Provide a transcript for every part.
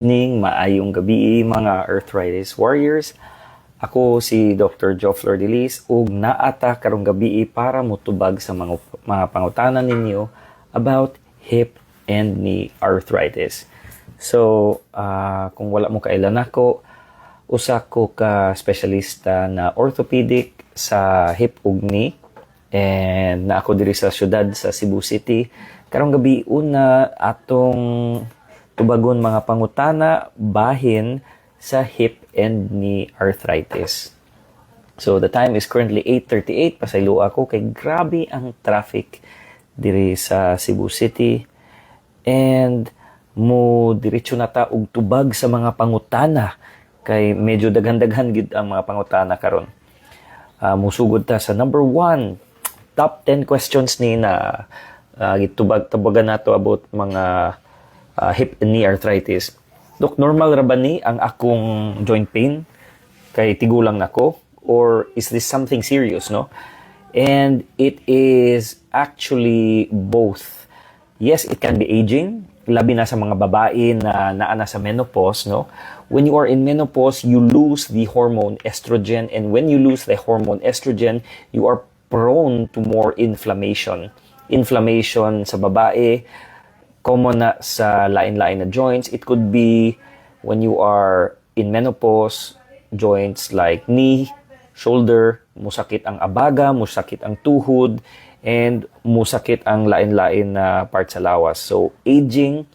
Ning maayong gabi mga Arthritis Warriors. Ako si Dr. Joe Flordelis ug naata karong gabi para mutubag sa mga pangutanan ninyo about hip and knee arthritis. So, kung wala mo kailan ako, usa ko ka specialista na orthopedic sa hip ug knee and na ako diri sa syudad sa Cebu City. Karong gabi una atong tubagon mga pangutana bahin sa hip and knee arthritis. So the time is currently 8:38 pasaylo ako kay grabe ang traffic diri sa Cebu City and mo diretso na ta og tubag sa mga pangutana kay medyo daghan-daghan gid ang mga pangutana karon. Musugod ta sa number 1, top 10 questions ni na gitubag-tubagan nato about mga hip and knee arthritis. Dok, normal ra ba ni ang akong joint pain kay tigulang nako or is this something serious, no? And it is actually both. Yes, it can be aging, labi na sa mga babae na naana sa menopause, no? When you are in menopause, you lose the hormone estrogen, and when you lose the hormone estrogen, you are prone to more inflammation. Inflammation sa babae, common na sa lain-lain na joints. It could be when you are in menopause, joints like knee, shoulder, musakit ang abaga, musakit ang tuhod, and musakit ang lain-lain na part sa lawas. So, aging,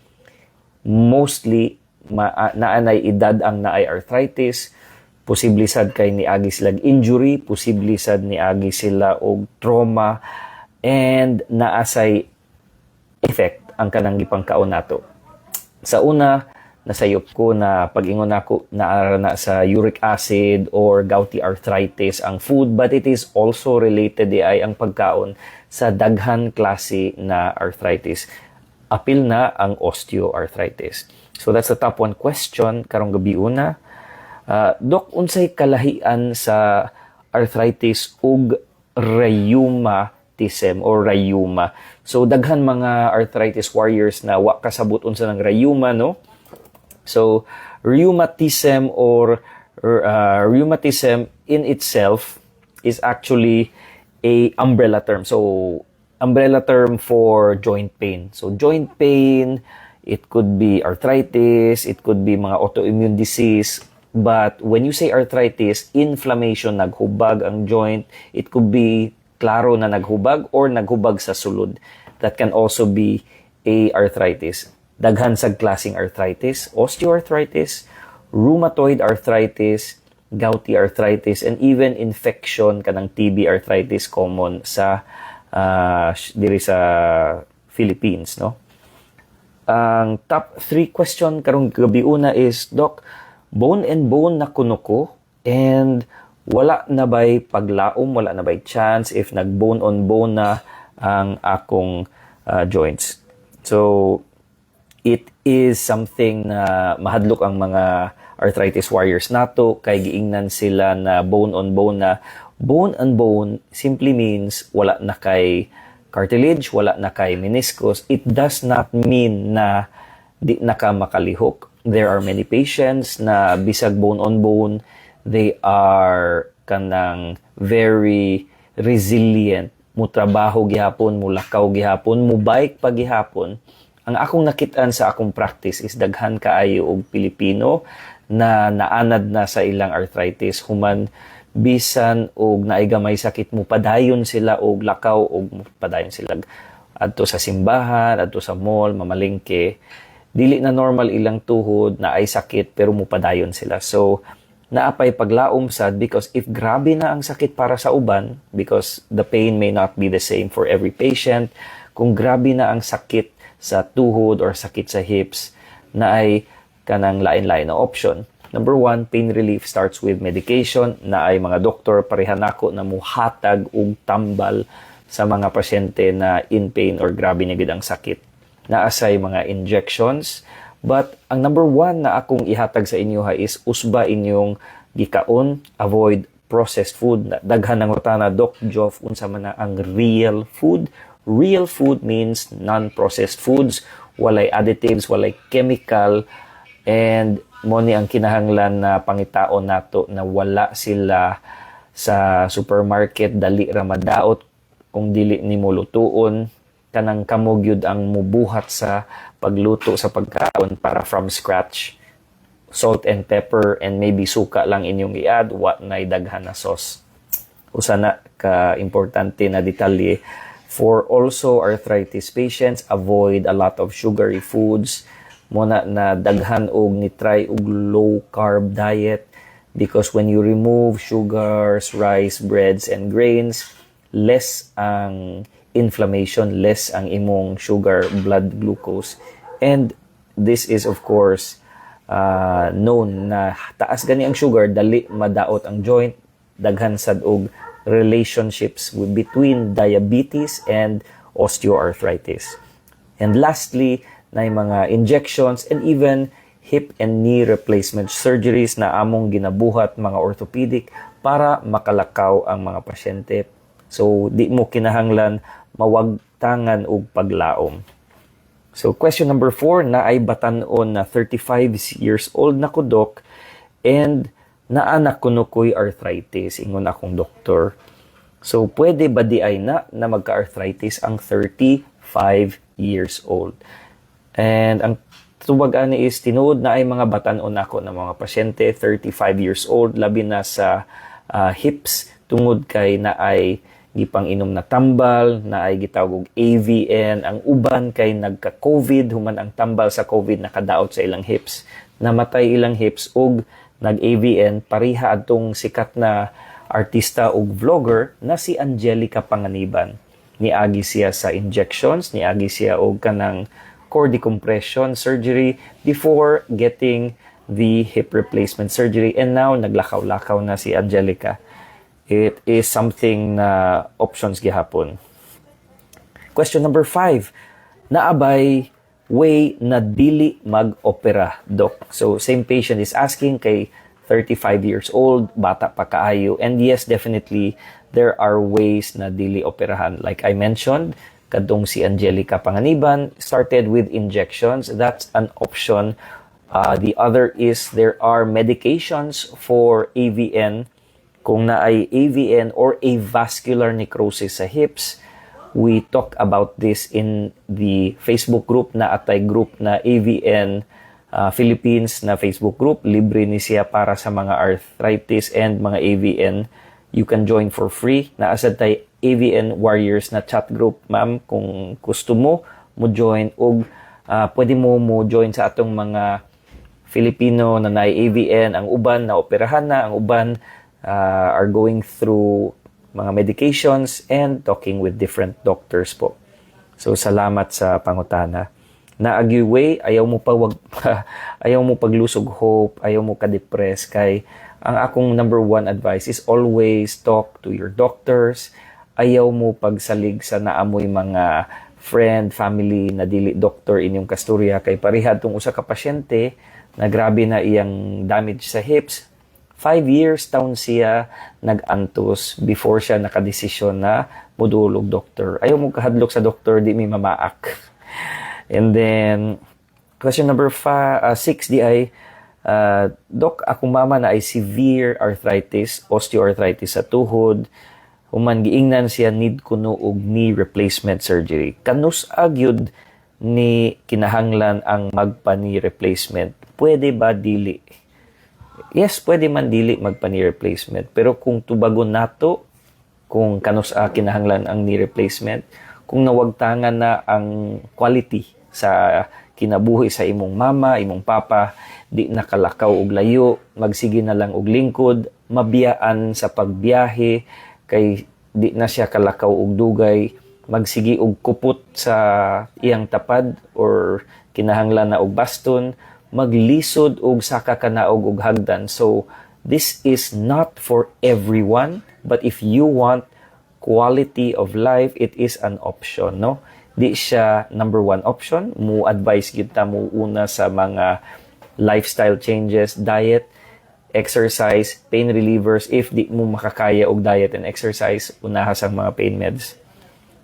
mostly, naanay edad ang naay arthritis, posible sad kay niagi sila injury, posible sad niagi sila og trauma, and naasay effect ang kanang gipangkaon nato. Sa una, nasayop ko na pag-ingon ako na sa uric acid or gouty arthritis ang food, but it is also related ay ang pagkaon sa daghan klase na arthritis. Apil na ang osteoarthritis. So that's the top 1 question karong gabi una. Dok, unsay kalahian sa arthritis ug rheumatism or rheuma? So, daghan mga arthritis warriors na wa kasabot unsa ng rheuma, no? So, rheumatism or rheumatism in itself is actually a umbrella term. So, umbrella term for joint pain. So, joint pain, it could be arthritis, it could be mga autoimmune disease. But when you say arthritis, inflammation, naghubag ang joint, it could be klaro na naghubag or naghubag sa sulod. That can also be a arthritis. Daghan sa klaseng arthritis, osteoarthritis, rheumatoid arthritis, gouty arthritis, and even infection kanang TB arthritis common sa diri sa Philippines, no? Ang top 3 question karong gabi una is, Doc, bone and bone na kuno ko and wala na ba'y paglaom, wala na ba'y chance if nag-bone on bone na ang akong joints. So, it is something na mahadlok ang mga arthritis warriors nato kay giingnan sila na bone on bone na. Bone on bone simply means wala na kay cartilage, wala na kay meniscus. It does not mean na di na ka makalihok. There are many patients na bisag bone on bone, they are kanang very resilient, mo trabaho gihapon, mo lakaw gihapon, mo bike pa gihapon. Ang akong nakitaan sa akong practice is daghan kaayo og Pilipino na naanad na sa ilang arthritis human bisan og naay gamay sakit, mo padayon sila og lakaw og mo padayon sila adto sa simbahan, adto sa mall, mamalingke. Dili na normal ilang tuhod na ay sakit pero mupadayon sila. So, naapay paglaom sad because if grabe na ang sakit para sa uban, because the pain may not be the same for every patient, kung grabe na ang sakit sa tuhod or sakit sa hips, na ay kanang lain-lain na option. Number 1, pain relief starts with medication, na ay mga doktor pareha nako na muhatag og tambal sa mga pasyente na in pain or grabe na gid ang sakit. Naasay mga injections, but ang number 1 na akong ihatag sa inyo is usba inyong gikaon, avoid processed food. Daghan ng utana, Doc Joff, unsa man na ang real food. Real food means non-processed foods, walay additives, walay chemical And mo ni ang kinahanglan na pangitaon nato na wala sila sa supermarket, dali ra madaot kung dili nimo lutuon, kanang kamog yun ang mubuhat sa pagluto sa pagkaon para from scratch. Salt and pepper and maybe suka lang inyong i-add, what na daghan na sauce. Usa na ka importante na detalye, for also arthritis patients, avoid a lot of sugary foods. Muna na daghan og ni try og low carb diet, because when you remove sugars, rice, breads and grains, less ang inflammation, less ang imong sugar, blood glucose. And this is of course known na taas gani ang sugar, dali madaot ang joint, daghan sad og relationships between diabetes and osteoarthritis. And lastly, na mga injections and even hip and knee replacement surgeries na among ginabuhat mga orthopedic para makalakaw ang mga pasyente. So, di mo kinahanglan mawagtangan og paglaom. So, question number 4, na ay batanon na 35 years old na ko, Doc, and naanak ko ko'y arthritis, ingon akong doktor. So, pwede ba di ay na magka-arthritis ang 35 years old? And ang tubag ani is tinuod na ay mga batanon ako ng mga pasyente, 35 years old, labi na sa hips, tungod kay na ay gipang inom na tambal, na ay gitawag og AVN, ang uban kay nagka-COVID, human ang tambal sa COVID nakadaot sa ilang hips, namatay ilang hips og nag-AVN, pariha adtong sikat na artista og vlogger na si Angelica Panganiban. Niagi siya sa injections, niagi siya og kanang core decompression surgery before getting the hip replacement surgery, and now naglakaw-lakaw na si Angelica. It is something na options gihapon. Question number 5. Naabay way na dili mag-opera, Doc? So, same patient is asking, kay 35 years old, bata pa kaayo. And yes, definitely, there are ways na dili operahan. Like I mentioned, kadtong si Angelica Panganiban started with injections. That's an option. The other is there are medications for AVN. Kung na ay AVN or avascular necrosis sa hips, we talk about this in the Facebook group na atay group na AVN Philippines na Facebook group. Libre ni siya para sa mga arthritis and mga AVN. You can join for free. Naasad tay AVN Warriors na chat group, ma'am. Kung gusto mo join og pwede mo join sa atong mga Filipino na AVN. Ang uban na operahan na, ang uban are going through mga medications and talking with different doctors po. So, salamat sa pangutana. Naagiway, ayaw mo paglusog hope, ayaw mo ka-depress, kay ang akong number 1 advice is always talk to your doctors. Ayaw mo pagsalig sa naamoy mga friend, family na dili doktor inyong kasturya, kay parihad tong usa ka pasyente na grabe na iyang damage sa hips. 5 years taon siya nag-antos before siya nakadesisyon na modulog doktor. Ayaw mo kahadlok sa doktor, di mi mamaak. And then, question number 6 di ay, Doc, akong mama na ay severe arthritis, osteoarthritis sa tuhod. Human giingnan siya need kuno og knee replacement surgery. Kanus agyud ni kinahanglan ang magpa-knee replacement? Pwede ba dili? Yes, pwede man dili magpa-knee replacement. Pero kung tubagon nato, kung kanus kinahanglan ang knee replacement, kung nawagtangan na ang quality sa kinabuhi sa imong mama, imong papa, di nakalakaw og layo, magsige na lang og lingkod, mabiyaan sa pagbiyahe, kay di na siya kalakaw og dugay, magsige og kupot sa iyang tapad or kinahanglan na og baston, maglisod og saka kanaog og hagdan. So, this is not for everyone, but if you want quality of life, it is an option, no? Di siya number 1 option. Mo advise kita mo una sa mga lifestyle changes, diet, exercise, pain relievers. If di mo makakaya og diet and exercise, unaha sa mga pain meds.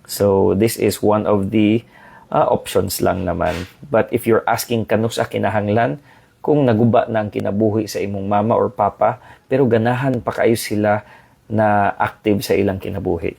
So, this is one of the options lang naman. But if you're asking kanus kinahanglan, kung naguba na ang kinabuhi sa imong mama or papa, pero ganahan pa kayo sila na active sa ilang kinabuhi.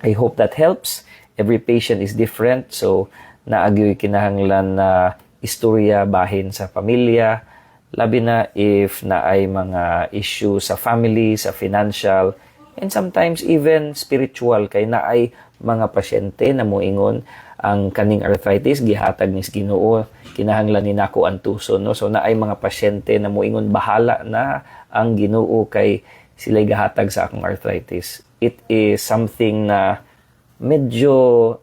I hope that helps. Every patient is different, so naagyo'y kinahanglan na istorya bahin sa pamilya, labi na if na ay mga issue sa family, sa financial, and sometimes even spiritual, kay na ay mga pasyente na moingon ang kaning arthritis gihatag ni Ginoo, kinahanglan ni nako ang tuson, no? So na ay mga pasyente na moingon bahala na ang Ginoo kay sila gahatag sa akong arthritis. It is something na medyo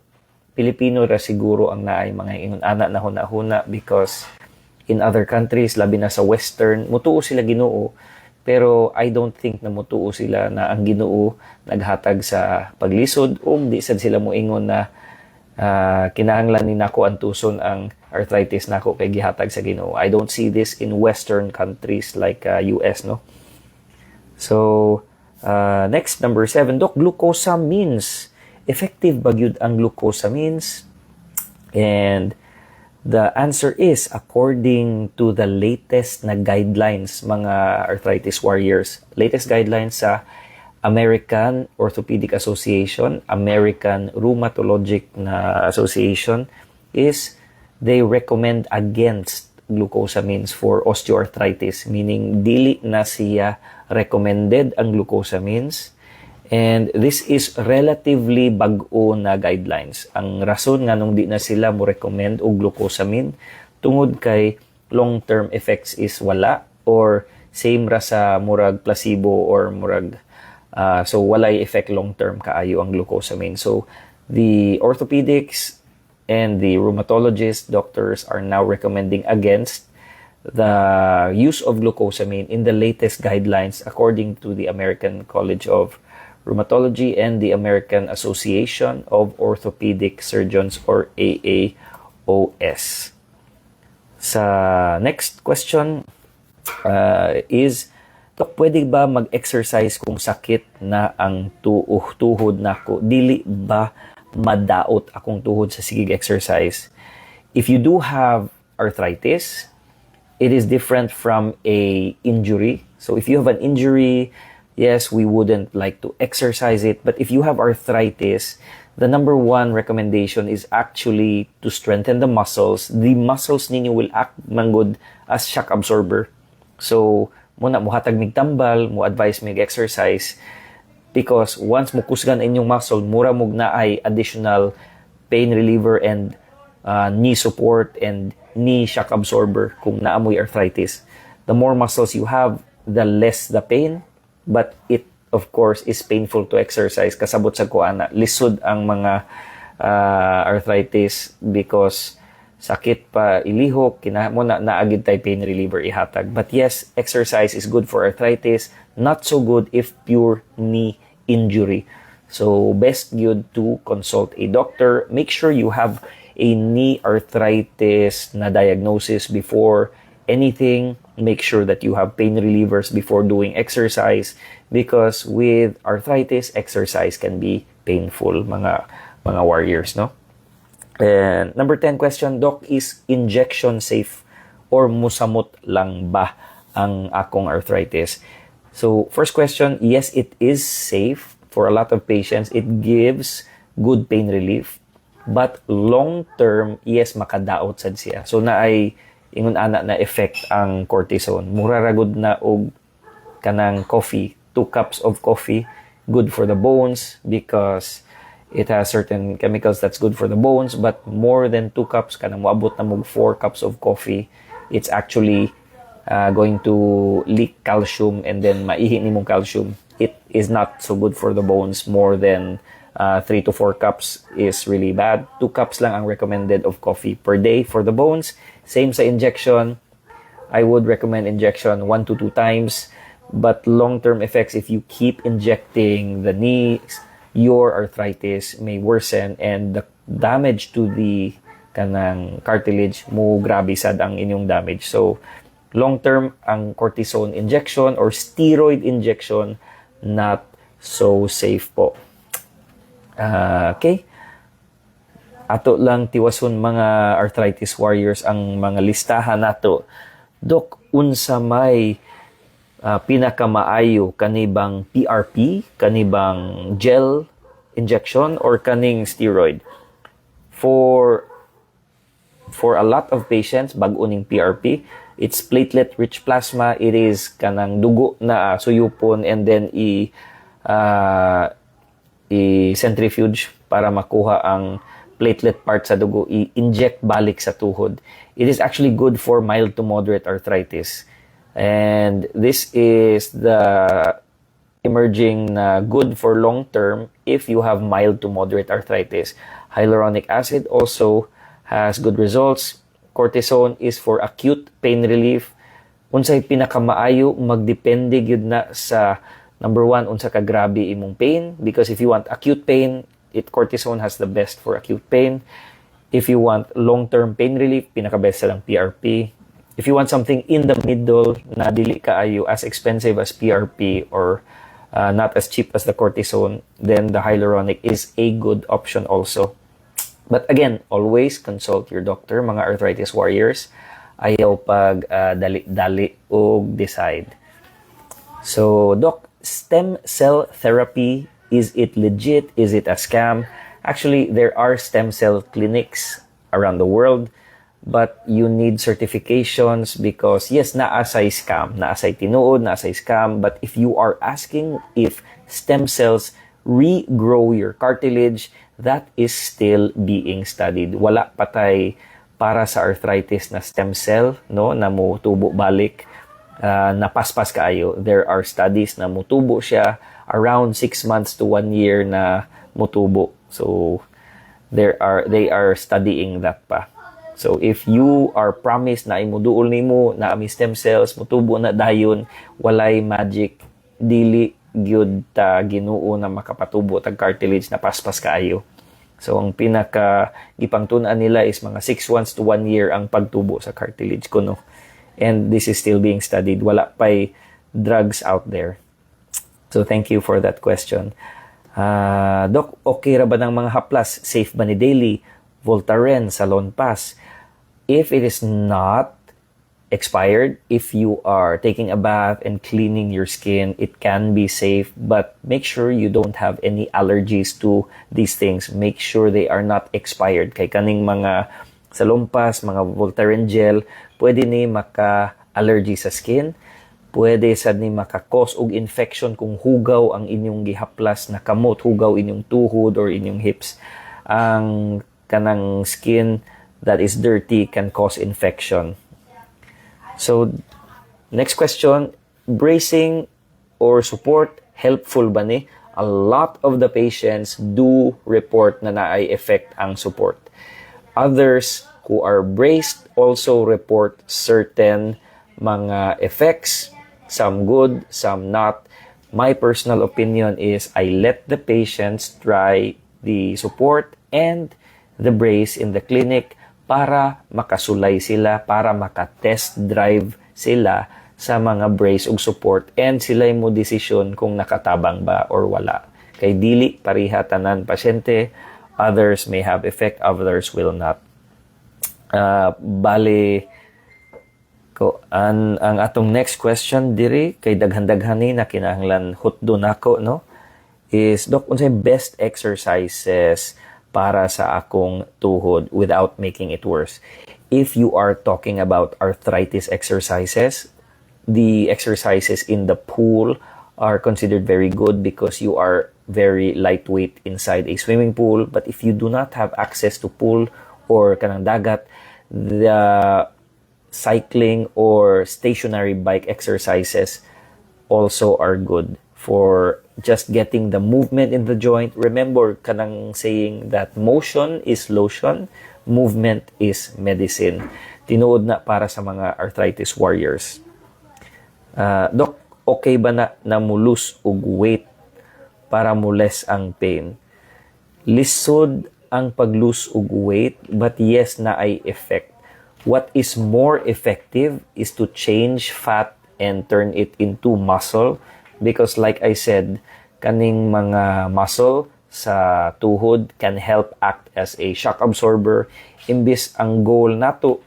Pilipino ra siguro ang naay mga ingon ana na huna-huna, because in other countries, labi na sa Western, mutuo sila Ginoo, pero I don't think na mutuo sila na ang Ginoo naghatag sa paglisod, o di sad sila moingon na kinahanglan ni nako ang tuson ang arthritis nako kay gihatag sa Ginoo. I don't see this in Western countries like US, no? So, next, number 7, Doc, glucosamines. Effective ba gyud ang glucosamines? And the answer is, according to the latest na guidelines, mga arthritis warriors, latest guidelines sa American Orthopedic Association, American Rheumatologic na Association, is they recommend against glucosamines for osteoarthritis, meaning dili na siya recommended ang glucosamines, and this is relatively bag-o na guidelines. Ang rason nga nung di na sila mo recommend og glucosamine tungod kay long-term effects is wala, or same ra sa murag placebo or murag so walay effect long-term kaayo ang glucosamine. So the orthopedics and the rheumatologist doctors are now recommending against the use of glucosamine in the latest guidelines according to the American College of Rheumatology and the American Association of Orthopedic Surgeons, or AAOS. Sa next question is, Dok, pwede ba mag-exercise kung sakit na ang tuhod nako? Dili ba madaot akong tuhod sa sigig exercise? If you do have arthritis, it is different from a injury. So if you have an injury, yes, we wouldn't like to exercise it. But if you have arthritis, the number one recommendation is actually to strengthen the muscles. The muscles ninyo will act manggod as shock absorber. So, muna muhatag mig tambal, mo advise mig exercise, because once mo kusgan inyong muscle, mura mog na ay additional pain reliever and knee support and knee shock absorber kung naamoy arthritis. The more muscles you have, the less the pain, but it of course is painful to exercise. Kasabot sa kuana, lisod ang mga arthritis because sakit pa ilihok, mo na naagid tay pain reliever ihatag. But yes, exercise is good for arthritis, not so good if pure knee injury. So best good to consult a doctor. Make sure you have a knee arthritis na diagnosis before anything. Make sure that you have pain relievers before doing exercise, because with arthritis, exercise can be painful, mga warriors, no? And number 10 question, Doc, is injection safe or musamot lang ba ang akong arthritis? So, first question, yes, it is safe for a lot of patients. It gives good pain relief. But long term, yes, makadaot sad siya. So, na ay ingon ana na effect ang cortisone. Mura ragod na og kanang coffee, 2 cups of coffee, good for the bones because it has certain chemicals that's good for the bones, but more than 2 cups, kanang moabot na mog 4 cups of coffee, it's actually going to leak calcium, and then maihi ni mong calcium. It is not so good for the bones. More than 3 to 4 cups is really bad. 2 cups lang ang recommended of coffee per day for the bones. Same sa injection. I would recommend injection 1 to 2 times, but long-term effects, if you keep injecting the knees, your arthritis may worsen, and the damage to the kanang cartilage mo grabe sad ang inyong damage. So long term ang cortisone injection or steroid injection not so safe po. Okay, ato lang tiwason mga arthritis warriors ang mga listahan nato Dok, unsa may pinakamaayo kanibang PRP, kanibang gel injection or kaning steroid? For a lot of patients bag-o ning PRP, it's platelet rich plasma. It is kanang dugo na suyupon and then i-centrifuge para makuha ang platelet part sa dugo, i-inject balik sa tuhod. It is actually good for mild to moderate arthritis. And this is the emerging na good for long term if you have mild to moderate arthritis. Hyaluronic acid also has good results. Cortisone is for acute pain relief. Unsay pinakamaayo, magdepende gyud na sa number one, unsa ka grabe imong pain, because if you want acute pain, cortisone has the best for acute pain. If you want long-term pain relief, pinaka-best lang PRP. If you want something in the middle na dili kaayo as expensive as PRP or not as cheap as the cortisone, then the hyaluronic is a good option also. But again, always consult your doctor, mga arthritis warriors. Ayaw pag dali-dali o decide. So, Doc, stem cell therapy, is it legit? Is it a scam? Actually, there are stem cell clinics around the world, but you need certifications because, yes, naasay scam, naasay tinuod, naasay scam, but if you are asking if stem cells regrow your cartilage, that is still being studied. Wala patay para sa arthritis na stem cell, no, na mutubo balik, napaspas kaayo. There are studies na mutubo siya around 6 months to 1 year na mutubo. So they are studying that pa. So if you are promised na imuduol nimo na ami stem cells mutubo na dayon, walay magic, dili gyud ta Ginoo na makapatubo tag cartilage na paspas kaayo. So ang pinaka gipangtun-an nila is mga 6 months to 1 year ang pagtubo sa cartilage kuno. And this is still being studied. Wala pay drugs out there. So thank you for that question. Doc, okay ra ba ng mga haplas? Safe ba ni daily? Voltaren, Salon Pass? If it is not expired, if you are taking a bath and cleaning your skin, it can be safe, but make sure you don't have any allergies to these things. Make sure they are not expired. Kay kaning mga salumpas, mga Voltaren gel, pwede ni maka-allergy sa skin, pwede sad ni maka-cause og infection kung hugaw ang inyong gihaplas na kamot, hugaw inyong tuhod or inyong hips. Ang kanang skin that is dirty can cause infection. So, next question, bracing or support, helpful ba ni? A lot of the patients do report na naay effect ang support. Others who are braced also report certain mga effects, some good, some not. My personal opinion is I let the patients try the support and the brace in the clinic para makasulay sila, para maka-test drive sila sa mga brace ug support and sila mo desisyon kung nakatabang ba or wala. Kay dili pariha tanan pasyente, others may have effect, others will not. Bali ko ang atong next question diri kay daghan-daghani na kinahanglan hutdo nako, no, is Doc, unsay best exercises para sa akong tuhod without making it worse? If you are talking about arthritis exercises, the exercises in the pool are considered very good because you are very lightweight inside a swimming pool. But if you do not have access to pool or kanang dagat, the cycling or stationary bike exercises also are good for just getting the movement in the joint. Remember kanang saying that motion is lotion, movement is medicine. Tinuod na para sa mga arthritis warriors. Doc, okay ba na mulus og weight para mules ang pain? Lisod ang pag-lose og weight, but yes, na ay effect. What is more effective is to change fat and turn it into muscle. Because like I said, kaning mga muscle sa tuhod can help act as a shock absorber. Imbis ang goal nato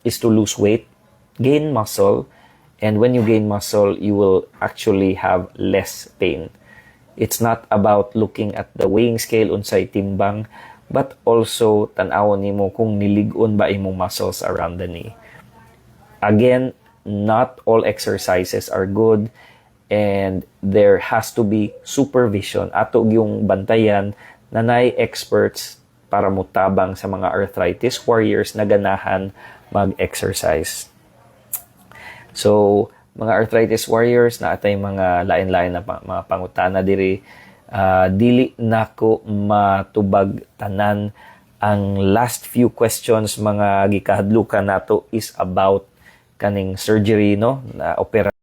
is to lose weight, gain muscle, and when you gain muscle, you will actually have less pain. It's not about looking at the weighing scale unsay timbang, but also tan-awon nimo kung nilig-on ba imong muscles around the knee. Again, not all exercises are good, and there has to be supervision. Ato yung bantayan na nay experts para mutabang sa mga arthritis warriors na ganahan mag-exercise. So, mga arthritis warriors na atay mga lain-lain na mga pangutana diri, dili nako matubag tanan. Ang last few questions mga gikahadlukan nato is about kaning surgery, no, na opera